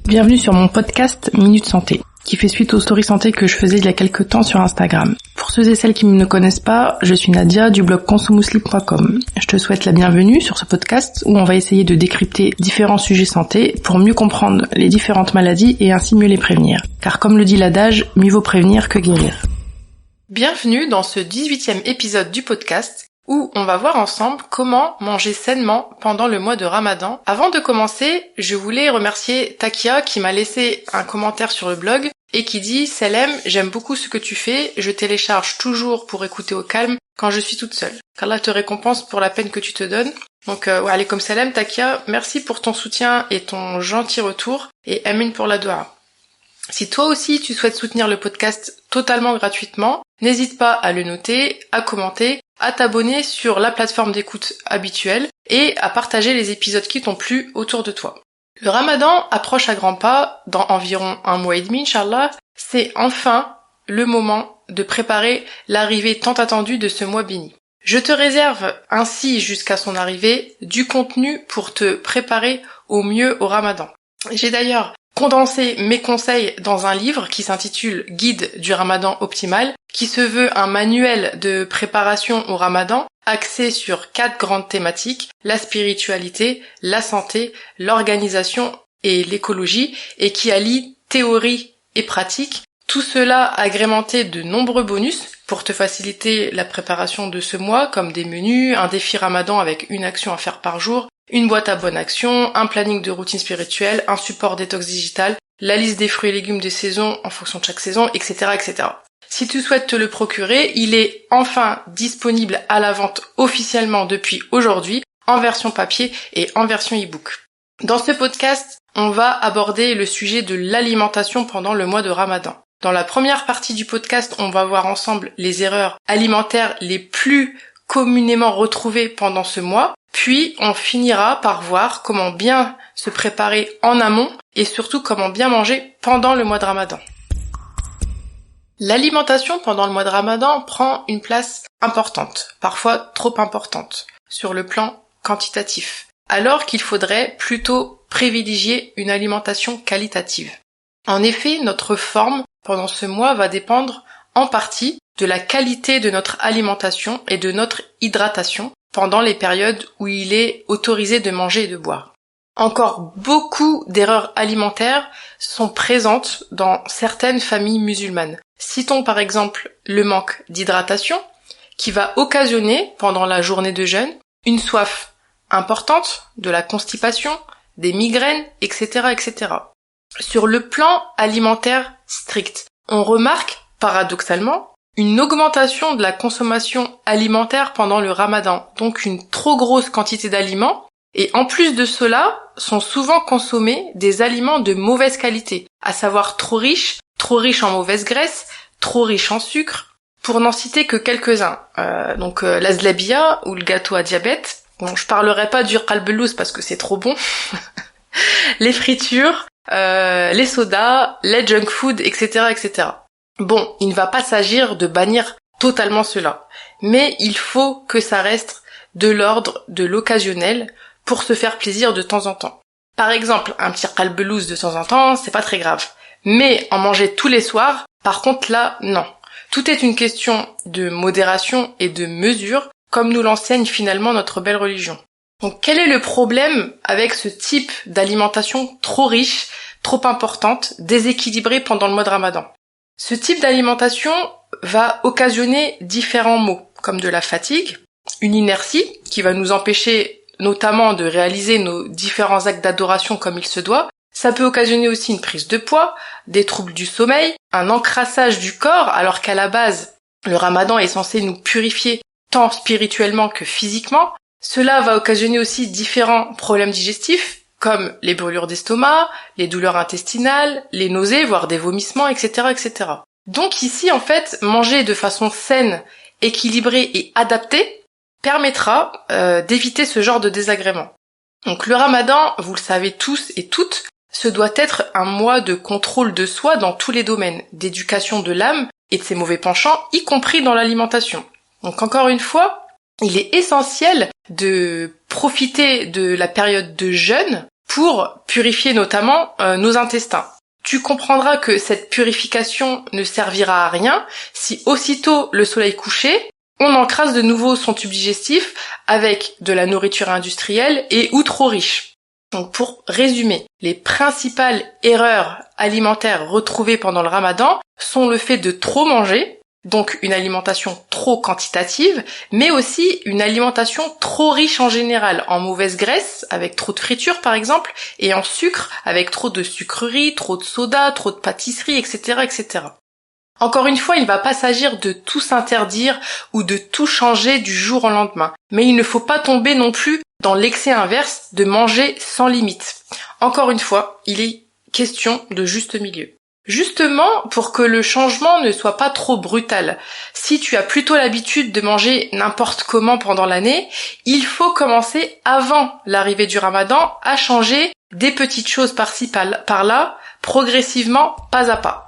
Bienvenue sur mon podcast Minute Santé, qui fait suite aux stories santé que je faisais il y a quelques temps sur Instagram. Pour ceux et celles qui ne me connaissent pas, je suis Nadia du blog consomousli.com. Je te souhaite la bienvenue sur ce podcast où on va essayer de décrypter différents sujets santé pour mieux comprendre les différentes maladies et ainsi mieux les prévenir. Car comme le dit l'adage, mieux vaut prévenir que guérir. Bienvenue dans ce 18e épisode du podcast où on va voir ensemble comment manger sainement pendant le mois de Ramadan. Avant de commencer, je voulais remercier Takia qui m'a laissé un commentaire sur le blog et qui dit « Salem, j'aime beaucoup ce que tu fais, je télécharge toujours pour écouter au calme quand je suis toute seule. Qu'Allah te récompense pour la peine que tu te donnes. » Donc allez comme Salem, Takia, merci pour ton soutien et ton gentil retour et amin pour la doua. Si toi aussi tu souhaites soutenir le podcast totalement gratuitement, n'hésite pas à le noter, à commenter, à t'abonner sur la plateforme d'écoute habituelle et à partager les épisodes qui t'ont plu autour de toi. Le Ramadan approche à grands pas, dans environ 1 mois et demi, Inch'Allah. C'est enfin le moment de préparer l'arrivée tant attendue de ce mois béni. Je te réserve ainsi jusqu'à son arrivée du contenu pour te préparer au mieux au Ramadan. J'ai d'ailleurs condensé mes conseils dans un livre qui s'intitule Guide du Ramadan optimal, qui se veut un manuel de préparation au Ramadan axé sur 4 grandes thématiques, la spiritualité, la santé, l'organisation et l'écologie, et qui allie théorie et pratique, tout cela agrémenté de nombreux bonus pour te faciliter la préparation de ce mois, comme des menus, un défi Ramadan avec une action à faire par jour, une boîte à bonne action, un planning de routine spirituelle, un support détox digital, la liste des fruits et légumes des saisons en fonction de chaque saison, etc., etc. Si tu souhaites te le procurer, il est enfin disponible à la vente officiellement depuis aujourd'hui, en version papier et en version e-book. Dans ce podcast, on va aborder le sujet de l'alimentation pendant le mois de Ramadan. Dans la première partie du podcast, on va voir ensemble les erreurs alimentaires les plus communément retrouvées pendant ce mois, puis on finira par voir comment bien se préparer en amont et surtout comment bien manger pendant le mois de Ramadan. L'alimentation pendant le mois de Ramadan prend une place importante, parfois trop importante, sur le plan quantitatif, alors qu'il faudrait plutôt privilégier une alimentation qualitative. En effet, notre forme pendant ce mois va dépendre en partie de la qualité de notre alimentation et de notre hydratation pendant les périodes où il est autorisé de manger et de boire. Encore beaucoup d'erreurs alimentaires sont présentes dans certaines familles musulmanes. Citons par exemple le manque d'hydratation qui va occasionner pendant la journée de jeûne une soif importante, de la constipation, des migraines, etc., etc. Sur le plan alimentaire strict, on remarque paradoxalement une augmentation de la consommation alimentaire pendant le Ramadan, donc une trop grosse quantité d'aliments, et en plus de cela, sont souvent consommés des aliments de mauvaise qualité, à savoir trop riches en mauvaise graisse, trop riches en sucre, pour n'en citer que quelques-uns. La zlabia ou le gâteau à diabète. Bon, je parlerai pas du qalbelouz parce que c'est trop bon. Les fritures, les sodas, les junk food, etc., etc. Bon, il ne va pas s'agir de bannir totalement cela, mais il faut que ça reste de l'ordre de l'occasionnel pour se faire plaisir de temps en temps. Par exemple, un petit qalbelouz de temps en temps, c'est pas très grave. Mais en manger tous les soirs, par contre là, non. Tout est une question de modération et de mesure, comme nous l'enseigne finalement notre belle religion. Donc quel est le problème avec ce type d'alimentation trop riche, trop importante, déséquilibrée pendant le mois de Ramadan ? Ce type d'alimentation va occasionner différents maux, comme de la fatigue, une inertie qui va nous empêcher notamment de réaliser nos différents actes d'adoration comme il se doit. Ça peut occasionner aussi une prise de poids, des troubles du sommeil, un encrassage du corps, alors qu'à la base, le Ramadan est censé nous purifier tant spirituellement que physiquement. Cela va occasionner aussi différents problèmes digestifs, comme les brûlures d'estomac, les douleurs intestinales, les nausées, voire des vomissements, etc., etc. Donc ici, en fait, manger de façon saine, équilibrée et adaptée permettra d'éviter ce genre de désagréments. Donc le Ramadan, vous le savez tous et toutes, ce doit être un mois de contrôle de soi dans tous les domaines, d'éducation de l'âme et de ses mauvais penchants, y compris dans l'alimentation. Donc encore une fois, il est essentiel de profiter de la période de jeûne pour purifier notamment nos intestins. Tu comprendras que cette purification ne servira à rien si aussitôt le soleil couché, on encrasse de nouveau son tube digestif avec de la nourriture industrielle et ou trop riche. Donc pour résumer, les principales erreurs alimentaires retrouvées pendant le Ramadan sont le fait de trop manger, donc une alimentation trop quantitative, mais aussi une alimentation trop riche en général, en mauvaise graisse, avec trop de friture par exemple, et en sucre, avec trop de sucreries, trop de soda, trop de pâtisseries, etc., etc. Encore une fois, il ne va pas s'agir de tout s'interdire ou de tout changer du jour au lendemain, mais il ne faut pas tomber non plus dans l'excès inverse de manger sans limite. Encore une fois, il est question de juste milieu. Justement, pour que le changement ne soit pas trop brutal, si tu as plutôt l'habitude de manger n'importe comment pendant l'année, il faut commencer avant l'arrivée du Ramadan à changer des petites choses par-ci par-là, progressivement, pas à pas.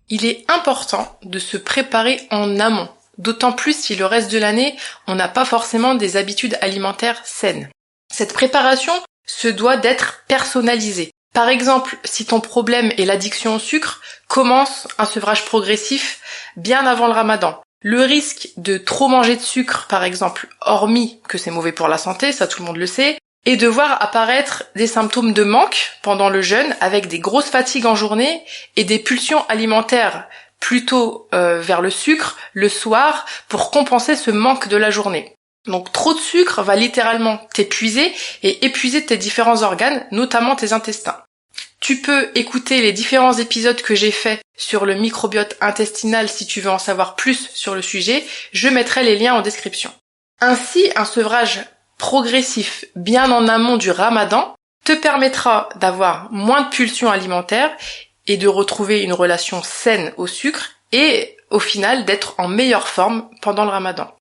Il est important de se préparer en amont, d'autant plus si le reste de l'année, on n'a pas forcément des habitudes alimentaires saines. Cette préparation se doit d'être personnalisée. Par exemple, si ton problème est l'addiction au sucre, commence un sevrage progressif bien avant le Ramadan. Le risque de trop manger de sucre, par exemple, hormis que c'est mauvais pour la santé, ça tout le monde le sait, et de voir apparaître des symptômes de manque pendant le jeûne avec des grosses fatigues en journée et des pulsions alimentaires plutôt vers le sucre le soir pour compenser ce manque de la journée. Donc trop de sucre va littéralement t'épuiser et épuiser tes différents organes, notamment tes intestins. Tu peux écouter les différents épisodes que j'ai faits sur le microbiote intestinal si tu veux en savoir plus sur le sujet, je mettrai les liens en description. Ainsi, un sevrage progressif bien en amont du Ramadan te permettra d'avoir moins de pulsions alimentaires et de retrouver une relation saine au sucre et au final d'être en meilleure forme pendant le Ramadan.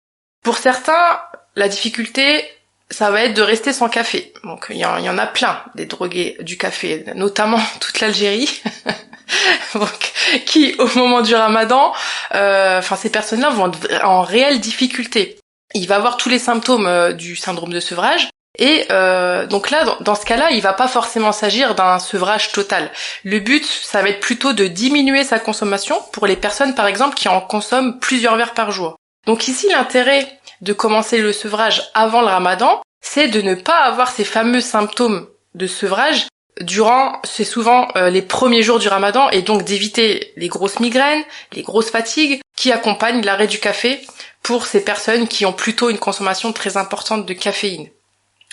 Pour certains, la difficulté, ça va être de rester sans café. Donc il y en a plein des drogués du café, notamment toute l'Algérie. Donc, qui au moment du Ramadan, ces personnes-là vont être en réelle difficulté. Il va avoir tous les symptômes du syndrome de sevrage et donc là, dans ce cas-là, il va pas forcément s'agir d'un sevrage total. Le but, ça va être plutôt de diminuer sa consommation pour les personnes, par exemple, qui en consomment plusieurs verres par jour. Donc ici, l'intérêt de commencer le sevrage avant le Ramadan, c'est de ne pas avoir ces fameux symptômes de sevrage c'est souvent les premiers jours du Ramadan et donc d'éviter les grosses migraines, les grosses fatigues qui accompagnent l'arrêt du café pour ces personnes qui ont plutôt une consommation très importante de caféine.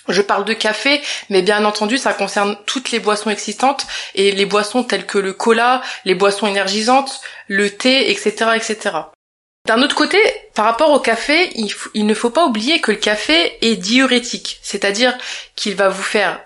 Je parle de café, mais bien entendu, ça concerne toutes les boissons excitantes et les boissons telles que le cola, les boissons énergisantes, le thé, etc., etc. D'un autre côté, par rapport au café, il ne faut pas oublier que le café est diurétique, c'est-à-dire qu'il va vous faire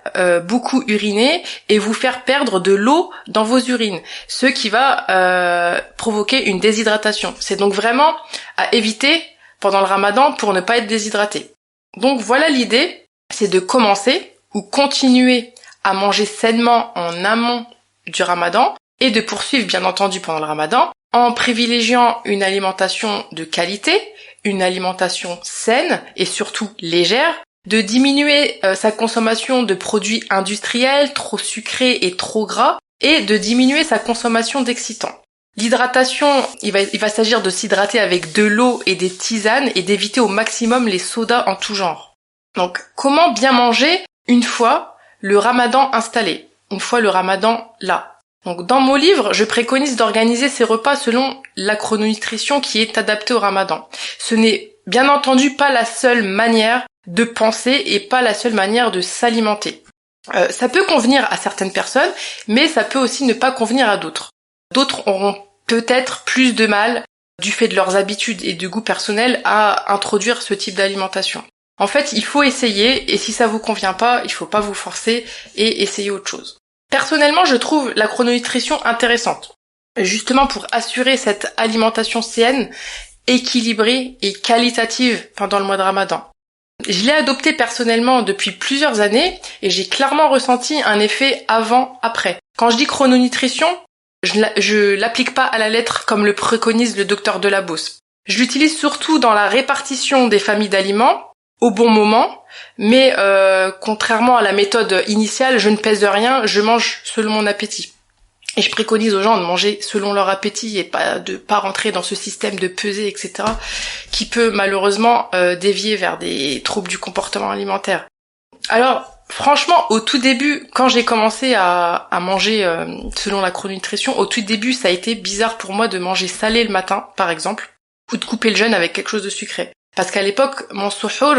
beaucoup uriner et vous faire perdre de l'eau dans vos urines, ce qui va provoquer une déshydratation. C'est donc vraiment à éviter pendant le Ramadan pour ne pas être déshydraté. Donc voilà l'idée, c'est de commencer ou continuer à manger sainement en amont du Ramadan et de poursuivre bien entendu pendant le Ramadan en privilégiant une alimentation de qualité, une alimentation saine et surtout légère, de diminuer sa consommation de produits industriels trop sucrés et trop gras et de diminuer sa consommation d'excitants. L'hydratation, il va s'agir de s'hydrater avec de l'eau et des tisanes et d'éviter au maximum les sodas en tout genre. Donc, comment bien manger une fois le Ramadan installé, une fois le Ramadan là? Donc, dans mon livre, je préconise d'organiser ces repas selon la chrononutrition qui est adaptée au Ramadan. Ce n'est bien entendu pas la seule manière de penser et pas la seule manière de s'alimenter. Ça peut convenir à certaines personnes, mais ça peut aussi ne pas convenir à d'autres. D'autres auront peut-être plus de mal, du fait de leurs habitudes et de goût personnel, à introduire ce type d'alimentation. En fait, il faut essayer, et si ça vous convient pas, il faut pas vous forcer et essayer autre chose. Personnellement, je trouve la chrononutrition intéressante, justement pour assurer cette alimentation saine, équilibrée et qualitative pendant le mois de Ramadan. Je l'ai adoptée personnellement depuis plusieurs années et j'ai clairement ressenti un effet avant-après. Quand je dis chrononutrition, je l'applique pas à la lettre comme le préconise le docteur Delabosse. Je l'utilise surtout dans la répartition des familles d'aliments au bon moment, mais contrairement à la méthode initiale, je ne pèse rien, je mange selon mon appétit. Et je préconise aux gens de manger selon leur appétit et de pas rentrer dans ce système de peser, etc., qui peut malheureusement dévier vers des troubles du comportement alimentaire. Alors, franchement, au tout début, quand j'ai commencé à manger selon la chrononutrition, au tout début, ça a été bizarre pour moi de manger salé le matin, par exemple, ou de couper le jeûne avec quelque chose de sucré. Parce qu'à l'époque, mon suhour,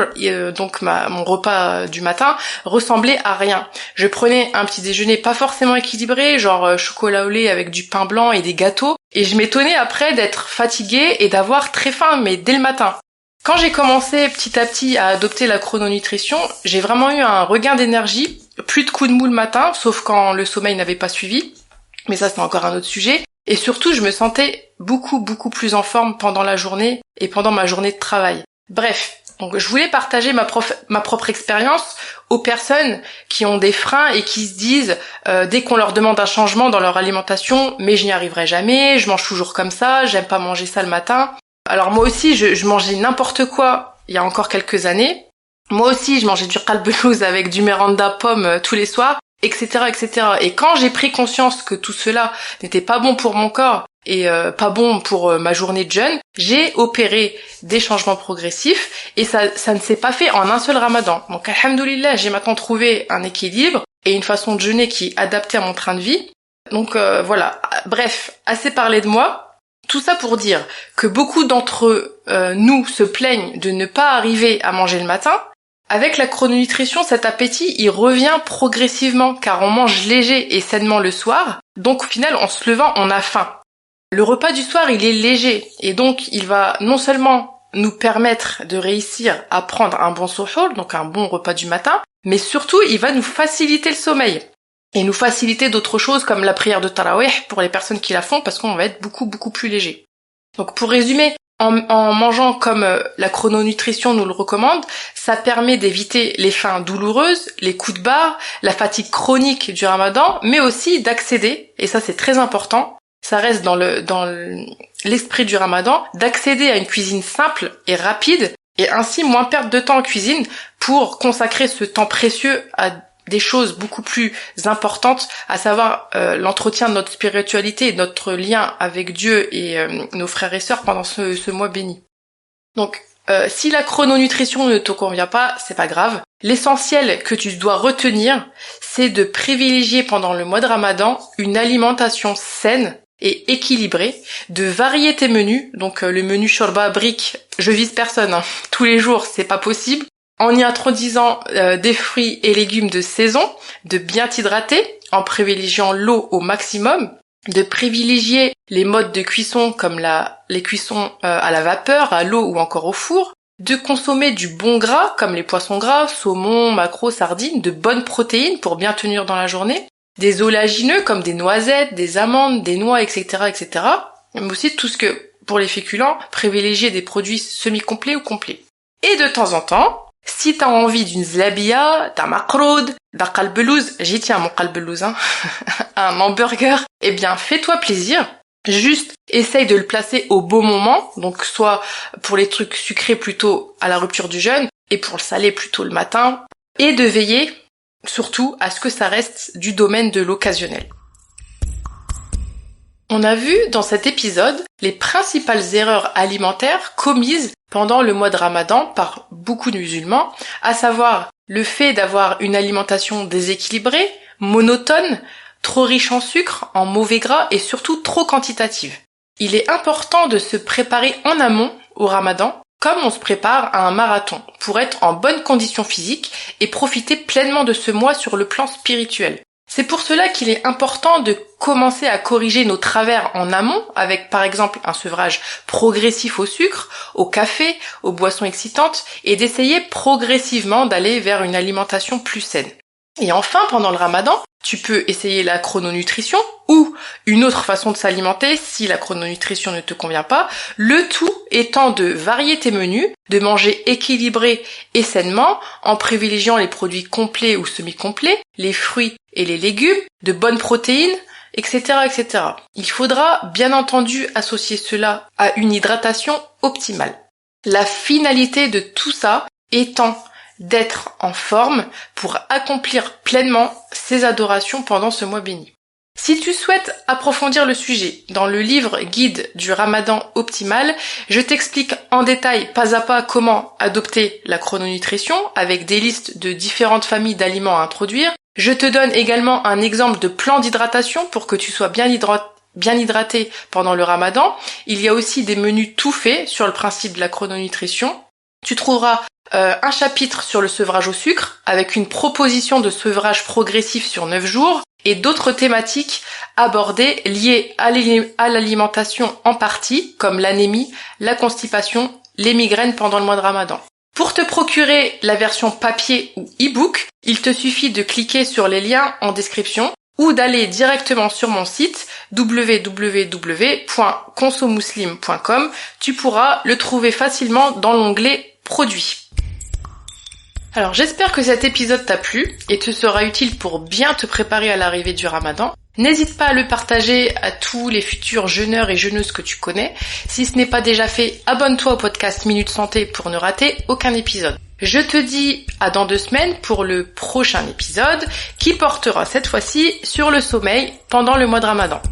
donc mon repas du matin, ressemblait à rien. Je prenais un petit déjeuner pas forcément équilibré, genre chocolat au lait avec du pain blanc et des gâteaux, et je m'étonnais après d'être fatiguée et d'avoir très faim, mais dès le matin. Quand j'ai commencé petit à petit à adopter la chrononutrition, j'ai vraiment eu un regain d'énergie, plus de coups de mou le matin, sauf quand le sommeil n'avait pas suivi, mais ça c'est encore un autre sujet. Et surtout, je me sentais beaucoup plus en forme pendant la journée et pendant ma journée de travail. Bref, donc je voulais partager ma propre expérience aux personnes qui ont des freins et qui se disent dès qu'on leur demande un changement dans leur alimentation, mais je n'y arriverai jamais, je mange toujours comme ça, j'aime pas manger ça le matin. Alors moi aussi, je mangeais n'importe quoi il y a encore quelques années. Moi aussi, je mangeais du qalbelouz avec du Miranda pomme tous les soirs, etc., etc. Et quand j'ai pris conscience que tout cela n'était pas bon pour mon corps et pas bon pour ma journée de jeûne, j'ai opéré des changements progressifs et ça ne s'est pas fait en un seul ramadan. Donc alhamdoulilah, j'ai maintenant trouvé un équilibre et une façon de jeûner qui est adaptée à mon train de vie. Donc voilà, bref, assez parlé de moi. Tout ça pour dire que beaucoup d'entre nous se plaignent de ne pas arriver à manger le matin. Avec la chrononutrition, cet appétit, il revient progressivement car on mange léger et sainement le soir. Donc au final, en se levant, on a faim. Le repas du soir, il est léger et donc il va non seulement nous permettre de réussir à prendre un bon suhour, donc un bon repas du matin, mais surtout, il va nous faciliter le sommeil. Et nous faciliter d'autres choses comme la prière de Tarawih pour les personnes qui la font parce qu'on va être beaucoup plus léger. Donc pour résumer, en mangeant comme la chrononutrition nous le recommande, ça permet d'éviter les faims douloureuses, les coups de barre, la fatigue chronique du ramadan, mais aussi d'accéder, et ça c'est très important, ça reste dans l'esprit du ramadan, d'accéder à une cuisine simple et rapide, et ainsi moins perdre de temps en cuisine pour consacrer ce temps précieux à des choses beaucoup plus importantes, à savoir l'entretien de notre spiritualité et notre lien avec Dieu et nos frères et sœurs pendant ce mois béni. Donc, si la chrononutrition ne te convient pas, c'est pas grave. L'essentiel que tu dois retenir, c'est de privilégier pendant le mois de Ramadan une alimentation saine et équilibrée, de varier tes menus. Donc le menu shorba brique, je vise personne, hein. Tous les jours, c'est pas possible. En y introduisant des fruits et légumes de saison, de bien t'hydrater en privilégiant l'eau au maximum, de privilégier les modes de cuisson comme les cuissons à la vapeur, à l'eau ou encore au four, de consommer du bon gras comme les poissons gras, saumon, maquereau, sardines, de bonnes protéines pour bien tenir dans la journée, des oléagineux comme des noisettes, des amandes, des noix, etc., etc. Mais aussi tout ce que, pour les féculents, privilégier des produits semi-complets ou complets. Et de temps en temps, si t'as envie d'une zlabia, d'un makroud, d'un qalbelouz, j'y tiens mon qalbelouz, hein, un hamburger, eh bien fais-toi plaisir. Juste essaye de le placer au bon moment, donc soit pour les trucs sucrés plutôt à la rupture du jeûne, et pour le salé plutôt le matin, et de veiller surtout à ce que ça reste du domaine de l'occasionnel. On a vu dans cet épisode les principales erreurs alimentaires commises pendant le mois de Ramadan par beaucoup de musulmans, à savoir le fait d'avoir une alimentation déséquilibrée, monotone, trop riche en sucre, en mauvais gras et surtout trop quantitative. Il est important de se préparer en amont au Ramadan, comme on se prépare à un marathon, pour être en bonne condition physique et profiter pleinement de ce mois sur le plan spirituel. C'est pour cela qu'il est important de commencer à corriger nos travers en amont avec par exemple un sevrage progressif au sucre, au café, aux boissons excitantes et d'essayer progressivement d'aller vers une alimentation plus saine. Et enfin, pendant le Ramadan, tu peux essayer la chrononutrition ou une autre façon de s'alimenter si la chrononutrition ne te convient pas, le tout étant de varier tes menus, de manger équilibré et sainement en privilégiant les produits complets ou semi-complets, les fruits et les légumes, de bonnes protéines, etc., etc. Il faudra bien entendu associer cela à une hydratation optimale. La finalité de tout ça est temps d'être en forme pour accomplir pleinement ces adorations pendant ce mois béni. Si tu souhaites approfondir le sujet, dans le livre guide du Ramadan optimal, je t'explique en détail pas à pas comment adopter la chrononutrition avec des listes de différentes familles d'aliments à introduire. Je te donne également un exemple de plan d'hydratation pour que tu sois bien hydraté pendant le Ramadan. Il y a aussi des menus tout faits sur le principe de la chrononutrition. Tu trouveras un chapitre sur le sevrage au sucre avec une proposition de sevrage progressif sur 9 jours et d'autres thématiques abordées liées à l'alimentation en partie, comme l'anémie, la constipation, les migraines pendant le mois de Ramadan. Pour te procurer la version papier ou e-book, il te suffit de cliquer sur les liens en description ou d'aller directement sur mon site www.consomuslim.com. Tu pourras le trouver facilement dans l'onglet Produits. Alors j'espère que cet épisode t'a plu et te sera utile pour bien te préparer à l'arrivée du Ramadan. N'hésite pas à le partager à tous les futurs jeûneurs et jeûneuses que tu connais. Si ce n'est pas déjà fait, abonne-toi au podcast Minute Santé pour ne rater aucun épisode. Je te dis à dans 2 semaines pour le prochain épisode qui portera cette fois-ci sur le sommeil pendant le mois de Ramadan.